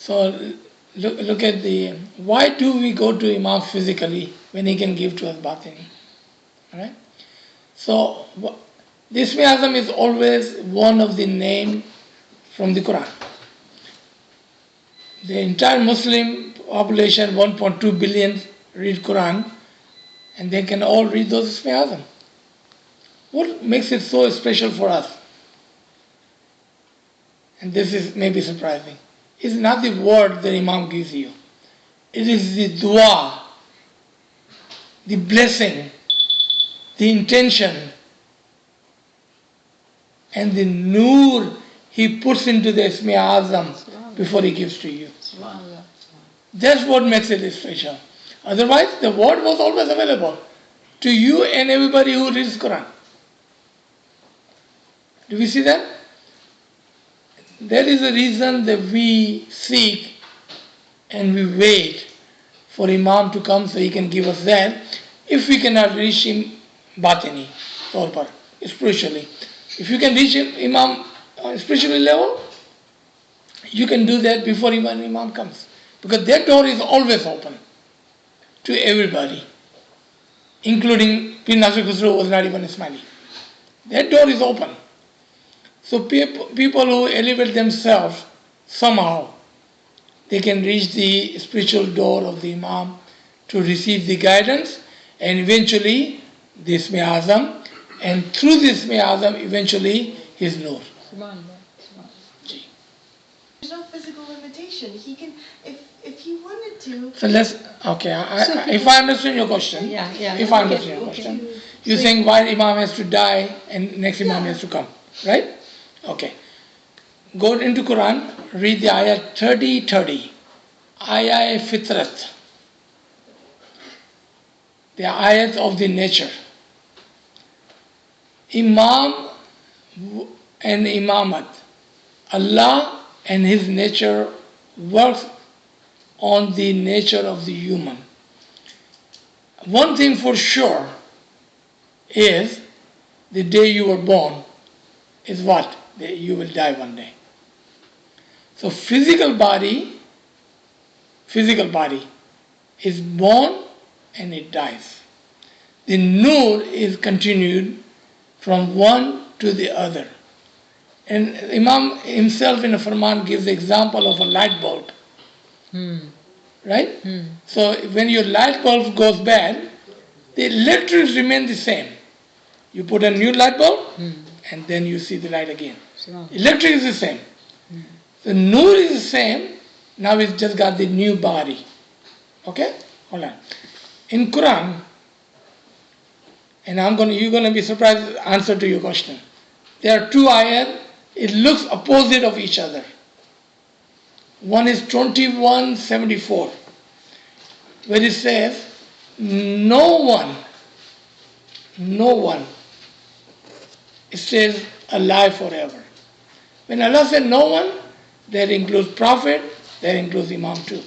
So look at why do we go to Imam physically when he can give to us batini? Right? So this Ismi is always one of the name from the Quran. The entire Muslim population, 1.2 billion, read Quran, and they can all read those Ismi. What makes it so special for us? And this is maybe surprising. It's not the word that Imam gives you. It is the dua, the blessing, the intention, and the nur he puts into the Ismi Azam before he gives to you. That's what makes it special. Otherwise, the word was always available to you and everybody who reads Quran. Do we see that? That is the reason that we seek and we wait for Imam to come so he can give us that. If we cannot reach him batini, spiritually. If you can reach Imam spiritually level, you can do that before Imam comes. Because that door is always open to everybody, including Pir Nasir Khusro was not even Ismaili. That door is open. So people who elevate themselves somehow, they can reach the spiritual door of the Imam to receive the guidance and eventually the Ismi Azam, and through this Ismi Azam eventually his nur. There's no physical limitation. He can, if he wanted to. So if I understand your question, if I understand your question, you're saying why Imam has to die and next Imam has to come, right? Okay. Go into Quran, read the ayah 30:30. Ayah Fitrat. The ayat of the nature. Imam and Imamat. Allah and His nature works on the nature of the human. One thing for sure is the day you were born is what? That you will die one day. So physical body is born and it dies. The nur is continued from one to the other. And Imam himself in a Farman gives the example of a light bulb. Right? So when your light bulb goes bad, the electrics remain the same. You put a new light bulb and then you see the light again. Electric is the same. The nur is the same. Now it's just got the new body. Okay? Hold on. In Quran, and you're going to be surprised answer to your question. There are two ayat. It looks opposite of each other. One is 21:74, where it says, no one stays alive forever. When Allah said no one, that includes Prophet, that includes Imam too.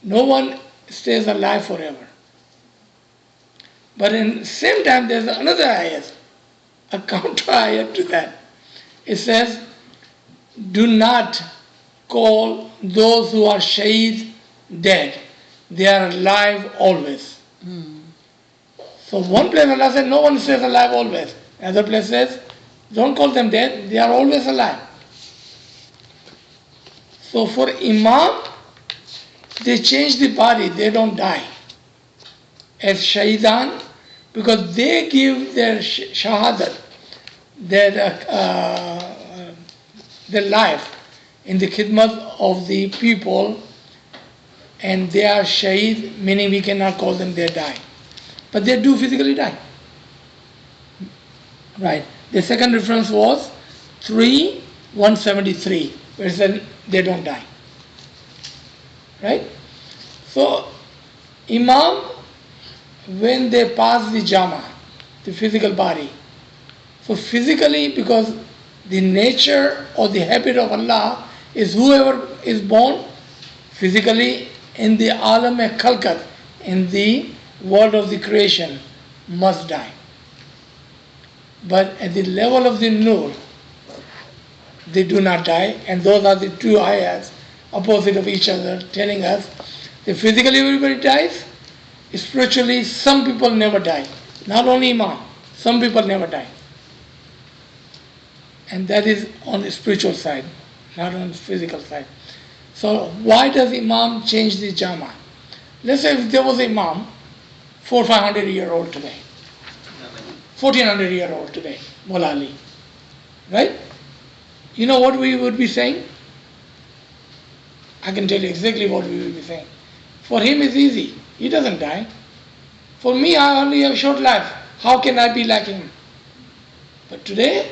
No one stays alive forever. But in the same time, there's another ayat, a counter ayat to that. It says, do not call those who are shaheed dead. They are alive always. So one place Allah said, no one stays alive always. Another place says, don't call them dead, they are always alive. So for Imam, they change the body, they don't die. As Shahidan, because they give their shahadat, their life in the khidmat of the people, and they are shaheed, meaning we cannot call them they die. But they do physically die. Right. The second reference was 3:173, where it said they don't die. Right? So, Imam, when they pass the Jama, the physical body, so physically, because the nature or the habit of Allah is whoever is born physically in the Alam-e-Khalqat, in the world of the creation, must die. But at the level of the Nur, they do not die, and those are the two ayahs opposite of each other, telling us that physically everybody dies, spiritually some people never die. Not only Imam, some people never die. And that is on the spiritual side, not on the physical side. So why does Imam change the Jama? Let's say if there was an Imam, 400-500-year-old today, 1400-year-old today, Mullah Ali, right? You know what we would be saying? I can tell you exactly what we will be saying. For him it's easy. He doesn't die. For me, I only have a short life. How can I be like him? But today,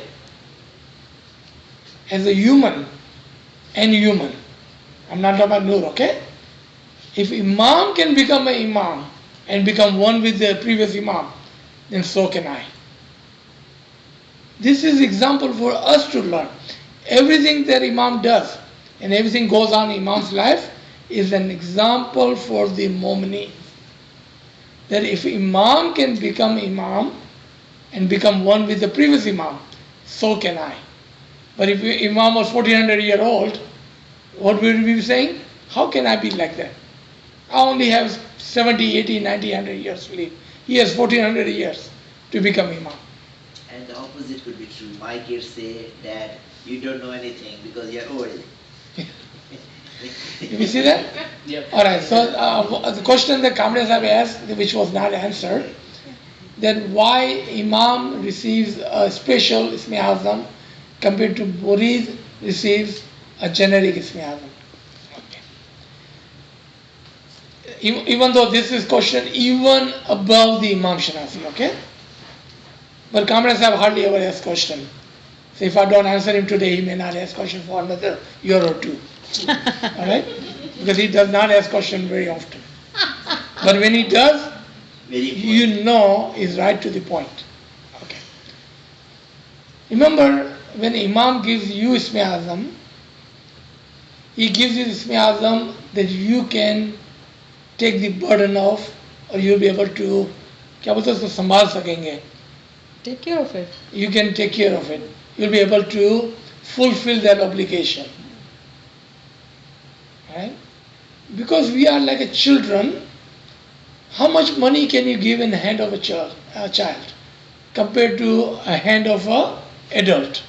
as a human, I'm not talking about Nur, okay? If Imam can become an Imam and become one with the previous Imam, then so can I. This is example for us to learn. Everything that Imam does and everything goes on in Imam's life is an example for the Mu'mineen. That if Imam can become Imam and become one with the previous Imam, so can I. But if Imam was 1400-year-old, what would we be saying? How can I be like that? I only have 70, 80, 90, 100 years to live. He has 1400 years to become Imam. And the opposite could be true. My kids say, Dad, you don't know anything because you're old. You see that? Yep. Alright, so the question that Kamlesh have asked, which was not answered, that why Imam receives a special Ismi Azam compared to Murid receives a generic Ismi Azam. Okay. Even though this is question even above the Imam Shanafi, okay? But Kamlesh have hardly ever asked question. So if I don't answer him today, he may not ask question for another year or two. Alright? Because he does not ask question very often. But when he does, you know he's right to the point. Okay. Remember, when Imam gives you Ismi Azam, he gives you Ismi Azam that you can take the burden of, or you'll be able to, क्या बोलते हैं उसको संभाल सकेंगे. Take care of it. You can take care of it. You'll be able to fulfill that obligation. Right? Because we are like children, how much money can you give in the hand of a child compared to a hand of an adult?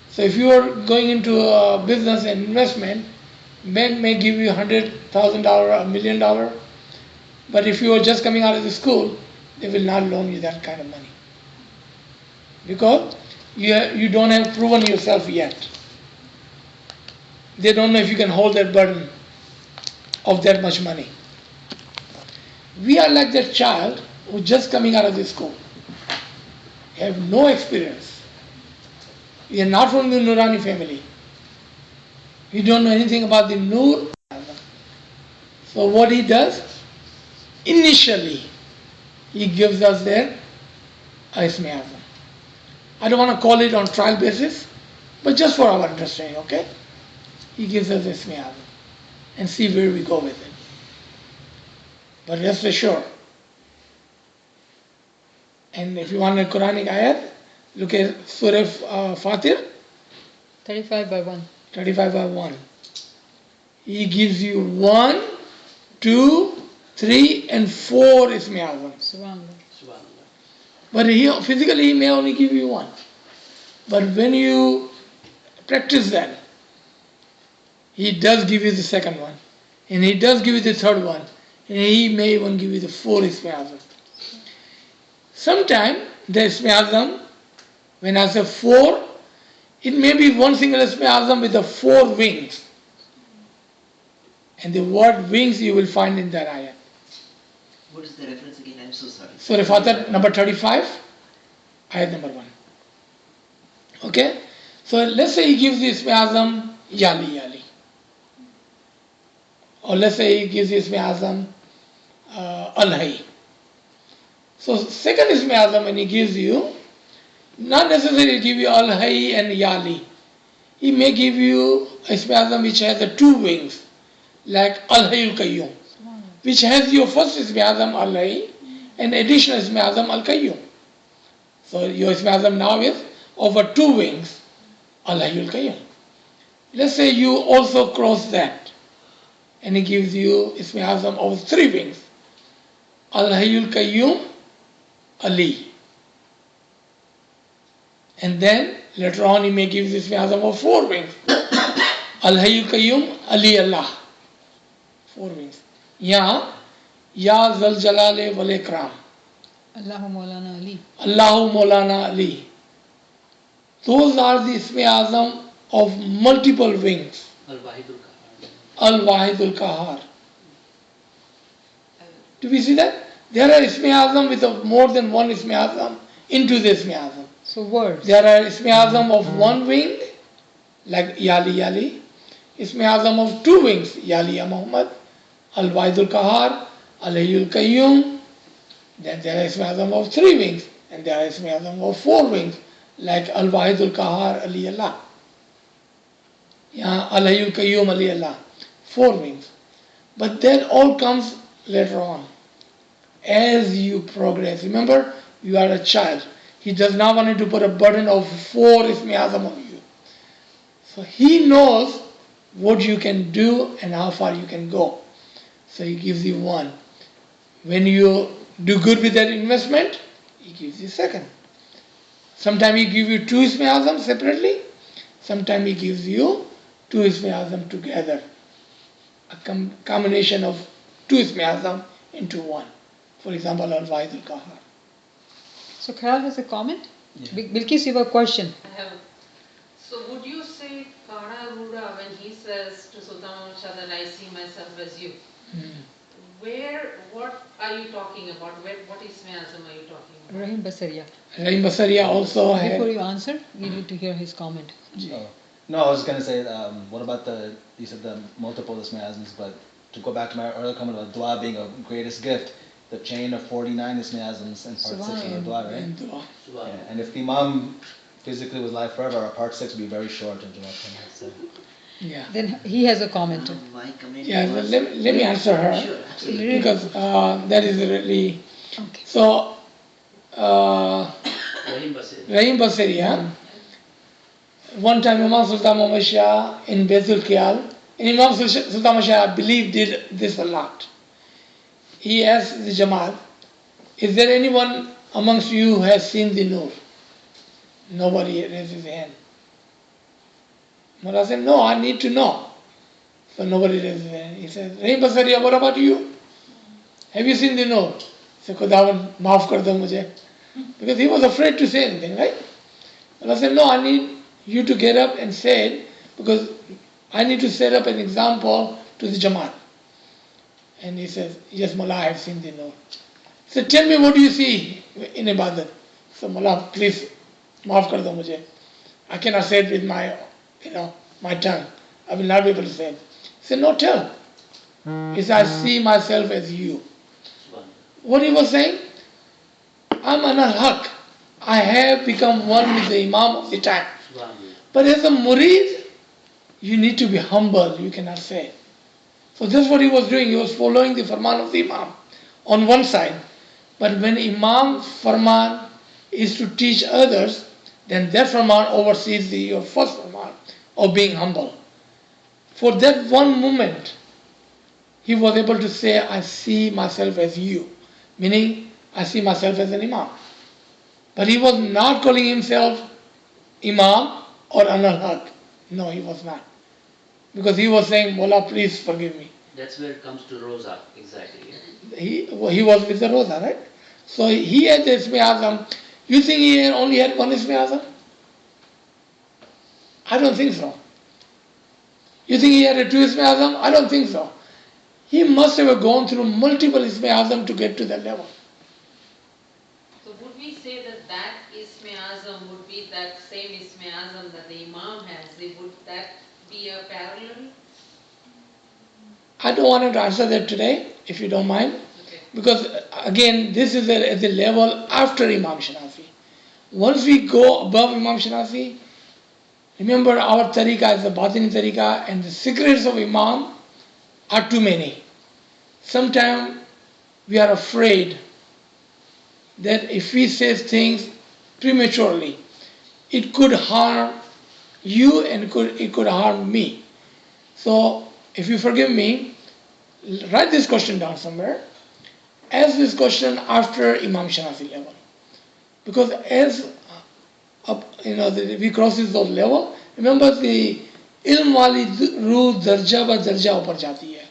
So if you are going into a business and investment, bank may give you $100,000, $1 million, but if you are just coming out of the school, they will not loan you that kind of money. Because you don't have proven yourself yet. They don't know if you can hold that burden of that much money. We are like that child who just coming out of the school, have no experience. We are not from the Nurani family. We don't know anything about the Nur. So what he does, initially, he gives us their Ismi Azam. I don't want to call it on trial basis, but just for our understanding, okay? He gives us Ismi Azam and see where we go with it. But rest assured, and if you want a Quranic ayat, look at Surah Fatir, 35 by 1. 35 by 1. He gives you 1, 2, 3 and 4 Ismi Azam. Subhanallah. But physically he may only give you 1. But when you practice that, he does give you the second one. And he does give you the third one. And he may even give you the 4 Ismi Azam. Sometimes the Ismi Azam, when I say 4, it may be one single Ismi Azam with the 4 wings. And the word wings you will find in that ayah. What is the reference again? I'm so sorry. Surah Fatir number 35, ayat number 1. Okay? So let's say he gives the Ismi Azam Yali Yali. Or let's say he gives the Ismi Azam Al-Hay. So second Ismi Azam when he gives you, not necessarily give you Al-Hay and Yali. He may give you Ismi Azam which has the 2 wings, like Al-Hayyul Qayyum, which has your first Ismi Azam Al-Hay and additional Ismi Azam Al-Qayyum. So your Ismi Azam now is over 2 wings, Al-Hayyul Qayyum. Let's say you also cross that, and he gives you Ismi Azam of 3 wings. Al Hayyul Qayyum Ali. And then later on he may give Ismi Azam of 4 wings. Al Hayyul Qayyum Ali Allah. 4 wings. Ya Zal Jalale wal Ikram. Allahu Maulana Ali. Allahu Maulana Ali. Those are the Ismi Azam of multiple wings. Al Wahidul Kahar. Do we see that? There are Ismi Azam with more than one Ismi Azam into the Ismi Azam. So words. There are Ismi Azam of 1 wing, like Yali Yali. Ismi Azam of 2 wings, Yali Ya Muhammad, Al Wahidul Kahar, Al Hayyul Qayyum. Then there are Ismi Azam of 3 wings, and there are Ismi Azam of 4 wings, like Al Wahidul Kahar Ali Allah. Al Hayyul Qayyum Ali Allah. 4 wings. But that all comes later on. As you progress. Remember, you are a child. He does not want you to put a burden of 4 Ismi Azam on you. So he knows what you can do and how far you can go. So he gives you 1. When you do good with that investment, he gives you 2nd. Sometimes he gives you 2 Ismi Azam separately. Sometimes he gives you 2 Ismi Azam together. A combination of 2 Ismi Azam into 1. For example, Al Wahidul Kahar. So Khayal has a comment? Yeah. Bilkis, you have a question. I have. So would you say Kara Ruda when he says to Sultan Muhammad Shah that I see myself as you? What are you talking about? What Ismi Azam are you talking about? Rahim Basaria. Rahim Basaria also Before had. you answer, you need to hear his comment. Oh. No, I was going to say, what about you said the multiple Ismi Azams, but to go back to my earlier comment about dua being a greatest gift, the chain of 49 Ismi Azams and part 6 of the dua, right? And dua. Yeah. And if the Imam physically was alive forever, our part 6 would be very short in Jumat. So. Yeah. Then he has a comment. My comment Yeah, was, let me answer her. Sure, absolutely. Because that is really. Okay. So, Rahim Basir. Rahim Basaria. One time Imam Sultan Muhammad Shah in Bezul Khiyal, and Imam Sultan Muhammad Shah, I believe, did this a lot. He asked the Jamaat, is there anyone amongst you who has seen the Nur? Nobody raised his hand. Mullah said, no, I need to know. So nobody raised his hand. He said, Rahim Basaria, what about you? Have you seen the Nur? He said, Khudawan, maaf kar do mujhe. Because he was afraid to say anything, right? Mullah said, no, I need you to get up and say it, because I need to set up an example to the Jamaat. And he says, yes, Mullah, I have seen the Nur. He said, tell me, what do you see in Ibadat? So Mullah, please, maaf kar do mujhe. I cannot say it with my tongue. I will not be able to say it. He said, no, tell. He said, I see myself as you. What he was saying? I'm an al-haq. I have become one with the Imam of the time. But as a murid, you need to be humble. You cannot say. So that's what he was doing. He was following the farman of the Imam on one side. But when Imam's farman is to teach others, then that farman oversees your first farman of being humble. For that one moment, he was able to say, I see myself as you. Meaning, I see myself as an Imam. But he was not calling himself Imam or Anal-Haq. No, he was not. Because he was saying, Mullah, please forgive me. That's where it comes to Rosa, exactly. Yeah? He was with the Rosa, right? So he had the Ismi Azam. You think he only had one Ismi Azam? I don't think so. You think he had a 2 Ismi Azam? I don't think so. He must have gone through multiple Ismi Azam to get to that level. So would we say that that Ismi Azam would be that same Ismi Azam that the Imam has? Would that be a parallel? I don't want to answer that today, if you don't mind. Okay. Because again, this is at the level after Imam Shanafi. Once we go above Imam Shanafi, remember our Tariqah is the Batini Tariqah, and the secrets of Imam are too many. Sometimes we are afraid that if we say things prematurely, it could harm you and it could harm me. So if you forgive me, write this question down somewhere. Ask this question after Imam Shanafi level. Because as we crosses those level, remember the ilm wali ruh darja ba darja upar jati hai.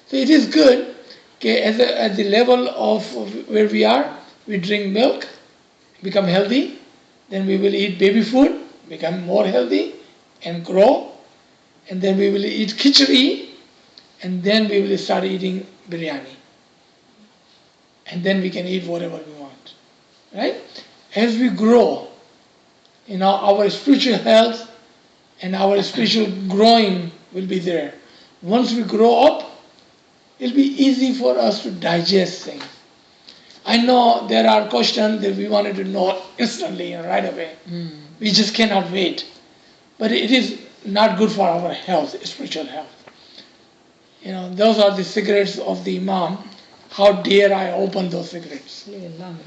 So it is good at the level of where we are, we drink milk, become healthy, then we will eat baby food, become more healthy and grow, and then we will eat khichdi, and then we will start eating biryani. And then we can eat whatever we want. Right? As we grow, our spiritual health and our spiritual growing will be there. Once we grow up, it'll be easy for us to digest things. I know there are questions that we wanted to know instantly and right away. We just cannot wait. But it is not good for our health, spiritual health. Those are the secrets of the Imam. How dare I open those secrets?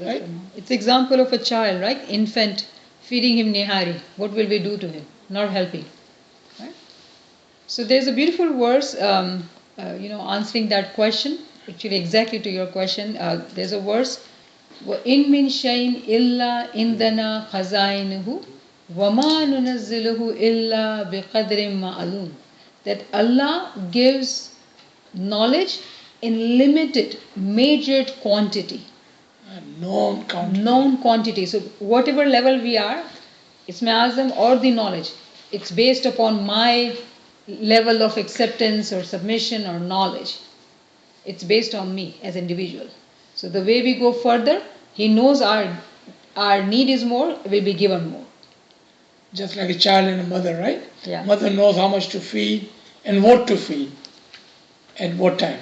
Right? It's example of a child, right? Infant, feeding him nihari. What will we do to him? Not helping. Right? So there's a beautiful verse, answering that question. Actually, exactly to your question. There's a verse. وَإِن مِّن شَيْءٍ إِلَّا إِنْدَنَا خَزَائِنُهُ وَمَا نُنَزِّلُهُ إِلَّا بِقَدْرٍ مَعْلُومٍ. That Allah gives knowledge in limited, measured quantity. Known quantity. Known quantity. So whatever level we are, Isme Azam or the knowledge, it's based upon my level of acceptance or submission or knowledge. It's based on me as individual. So the way we go further, He knows our need is more, will be given more. Just like a child and a mother, right? Yeah. Mother knows how much to feed and what to feed at what time.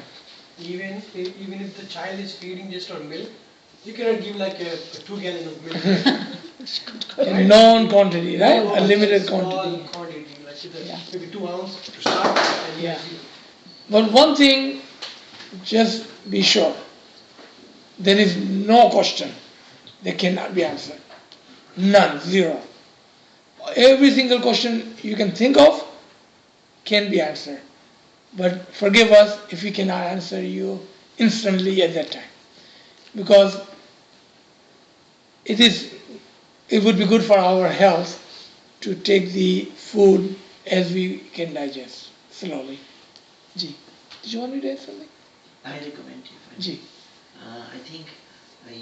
Even if the child is feeding just on milk, you cannot give like a 2 gallons of milk. A known quantity, right? No, A limited small quantity. like maybe 2 ounces to start. And Yeah. But one thing, just be sure, there is no question that cannot be answered. None, zero. Every single question you can think of can be answered. But forgive us if we cannot answer you instantly at that time. Because it would be good for our health to take the food as we can digest slowly. Ji, did you want me to add something? I recommend you. Ji. I think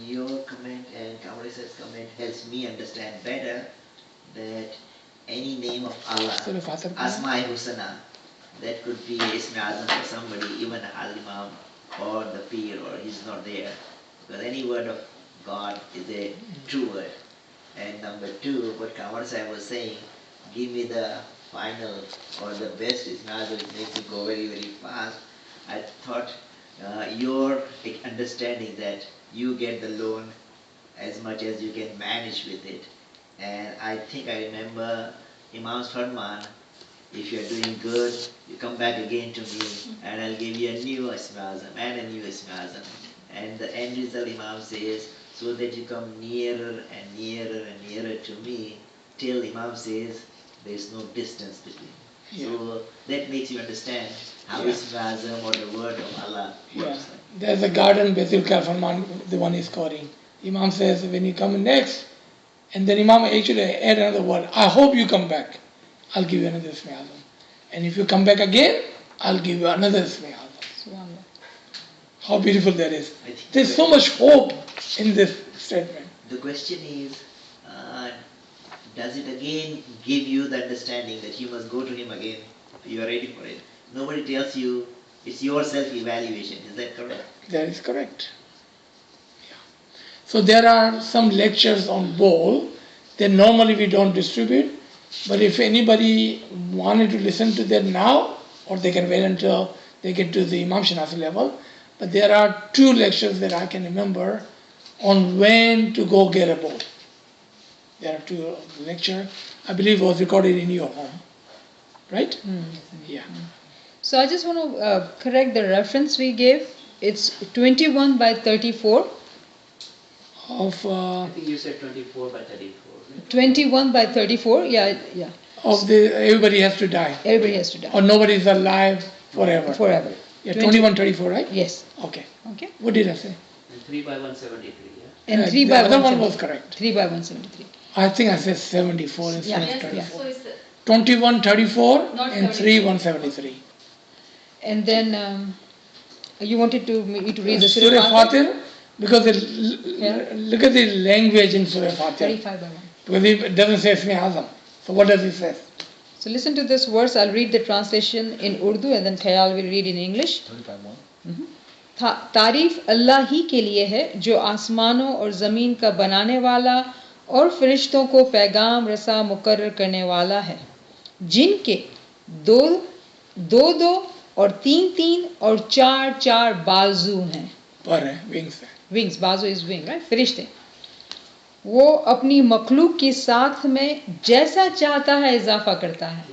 your comment and Kamarisa's comment helps me understand better that any name of Allah, Asma-i Husna, that could be Isme Azam for somebody, even Al-Imam or the Peer, or he's not there. Because any word of God is a true word. And number two, what Kamar Sahib was saying, give me the final or the best Isme Azam, it makes you go very, very fast. I thought your understanding that you get the loan as much as you can manage with it. And I think I remember Imam's Farman, if you're doing good, you come back again to me and I'll give you a new Isme Azam and a new Isme Azam. And the end result, Imam says, so that you come nearer and nearer and nearer to me, till Imam says, there's no distance between. Yeah. So that makes you understand how Isme Azam or the word of Allah Yeah. works. There's a garden, Baitul Farman, the one is quoting. Imam says, when you come next, and then Imam actually add another word, I hope you come back. I'll give you another Isme Azam. And if you come back again, I'll give you another Isme Azam. How beautiful that is. There's so much hope in this statement. The question is, does it again give you the understanding that you must go to him again? You are ready for it. Nobody tells you, it's your self-evaluation. Is that correct? That is correct. Yeah. So there are some lectures on bowl that normally we don't distribute. But if anybody wanted to listen to that now, or they can wait until they get to the Imam Shanafi level. But there are 2 lectures that I can remember on when to go get a bowl. There are 2 lectures. I believe it was recorded in your home. Right? Yeah. So I just want to correct the reference we gave. It's 21 by 34. Of I think you said 24 by 34. Right? 21 by 34, yeah. of the everybody has to die, Everybody has to die. or nobody is alive forever. Forever. Yeah, 2134, right? Yes. Okay. Okay. What did I say? And 3 by 173, yeah? And 3 the by other one 173. was correct. 3 by 173. I think I said 74 instead Yeah, of Yes, 34. so it's 2134 Not and 3 173. And then you wanted me to read the Surah Surah Fatir? Fatir, because look at the language in Surah Fatir. 35 by 1. Because it doesn't say Ismi Azam. So what does it say? So listen to this verse. I'll read the translation in Urdu and then Khayal will read in English. 35:1. तारीफ अल्लाह ही के लिए है जो आसमानों और ज़मीन का बनाने वाला और फरिश्तों को पैगाम रसा मुकर्रर करने वाला है, जिनके दो दो दो और तीन तीन और चार चार बाजू हैं. पर है, wings है. विंग्स, बाजू इज विंग, राइट, फरिश्ते. वो अपनी मखलूक की साख में जैसा चाहता है इजाफा करता है.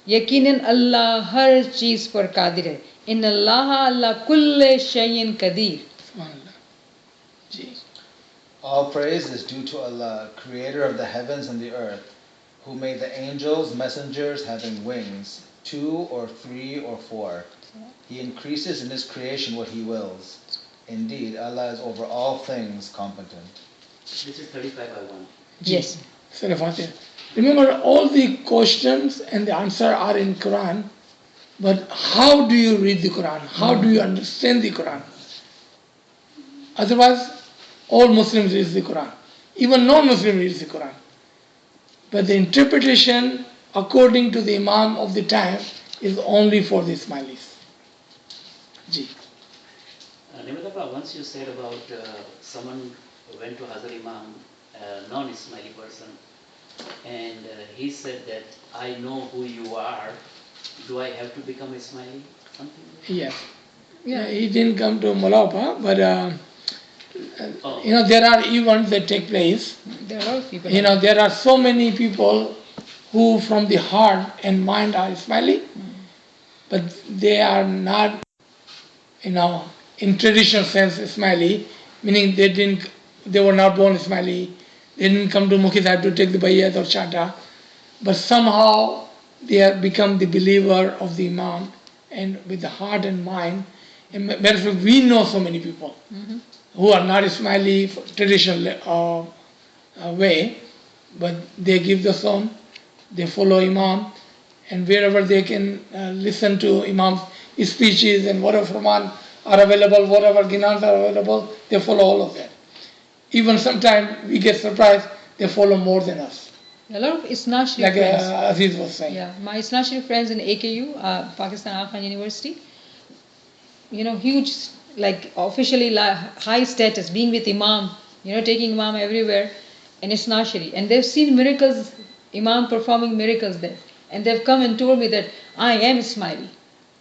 यकीनन अल्लाह हर चीज पर कादिर है. इन अल्लाह अल्लाह कुल्ले शैइन Qadeer. All praise is due to Allah, creator of the heavens and the earth, who made the angels, messengers having wings, 2 or 3 or 4. He increases in his creation what he wills. Indeed, Allah is over all things competent. This is 35 by 1. Yes. Surah Fatir. Remember, all the questions and the answer are in Quran, but how do you read the Quran? How do you understand the Quran? Otherwise, all Muslims read the Quran. Even non-Muslim reads the Quran. But the interpretation according to the Imam of the time is only for the Ismailis. Ji. Nimadabba, once you said about someone went to Hazrat Imam, a non-Ismaili person, and he said that, I know who you are, do I have to become Ismaili? Something like that? Yes. Yeah, he didn't come to Malapa, but there are events that take place. There are a lot of people. There are so many people who from the heart and mind are Ismaili, but they are not, in traditional sense Ismaili, meaning they were not born Ismaili, they didn't come to Mukhi Sahib to take the Bayat or Chata, but somehow they have become the believer of the Imam, and with the heart and mind. And matter of fact, we know so many people who are not Ismaili traditional way, but they give the song, they follow Imam, and wherever they can listen to Imam's speeches and whatever Furman are available, whatever Ginans are available, they follow all of that. Even sometimes we get surprised, they follow more than us. A lot of Isna Sharif Like friends. Aziz was saying. Yeah, my Isna Sharif friends in AKU, Pakistan Al Khan University, huge, like officially high status, being with Imam, taking Imam everywhere, and Isna Sharif. And they've seen miracles, Imam performing miracles there. And they've come and told me that I am Ismaili.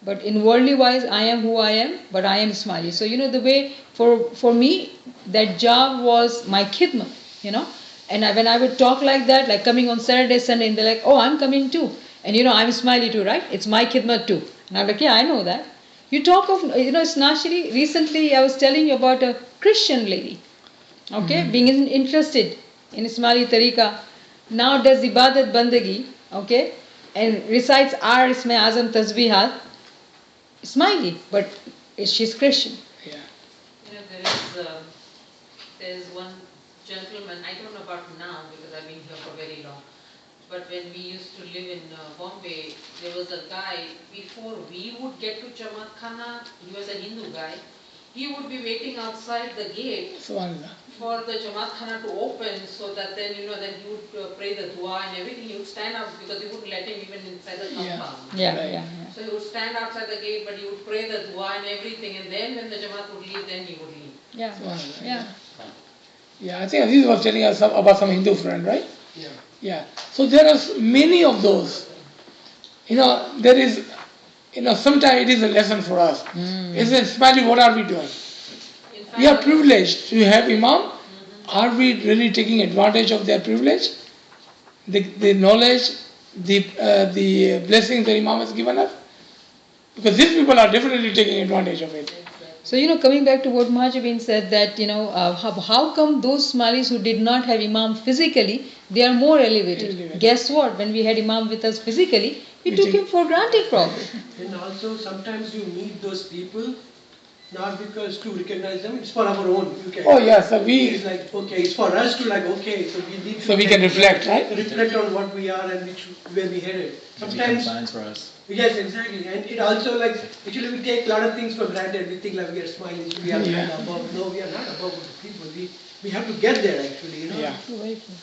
But in worldly wise, I am who I am, but I am Ismaili. So, the way, for me, that job was my khidmat, And when I would talk like that, like coming on Saturday, Sunday, and they're like, oh, I'm coming too. And I'm Ismaili too, right? It's my khidmat too. And I'm like, yeah, I know that. You talk of, Snashiri, recently I was telling you about a Christian lady, okay, being interested in Ismaili Tariqah. Now does Ibadat Bandagi, okay, and recites our Isme Azam Tasbihat, Ismaili, but she's Christian. Yeah. There is one gentleman, I don't know about now because I've been here for very long, but when we used to live in Bombay, there was a guy, before we would get to Jamaat Khana, he was a Hindu guy, he would be waiting outside the gate for the Jamaat Khana to open, so that then, then he would pray the dua and everything. He would stand out because they wouldn't let him even inside the compound. Yeah. So he would stand outside the gate, but he would pray the dua and everything, and then when the Jamaat would leave, then he would leave. Yeah, I think Aziz was telling us about some Hindu friend, right? Yeah. Yeah. So there are many of those. There is, sometimes it is a lesson for us. It's a Ismaili, what are we doing? We are privileged to have Imam. Are we really taking advantage of their privilege? The knowledge, the blessings that Imam has given us? Because these people are definitely taking advantage of it. So, coming back to what Mahajabin said, that, how come those Somalis who did not have Imam physically, they are more elevated? Guess what? When we had Imam with us physically, we took him for granted probably. And also sometimes you meet those people not because to recognize them, it's for our own. Oh yeah, so It's like, okay, it's for us to like, okay, so we need to so we can reflect, right? reflect on what we are and where we headed. Become Sometimes, signs for us. yes, exactly. And it also like, actually we take a lot of things for granted. We think like we are smiling, we are Yeah. above. No, we are not above the people. We have to get there actually, Yeah. Very true.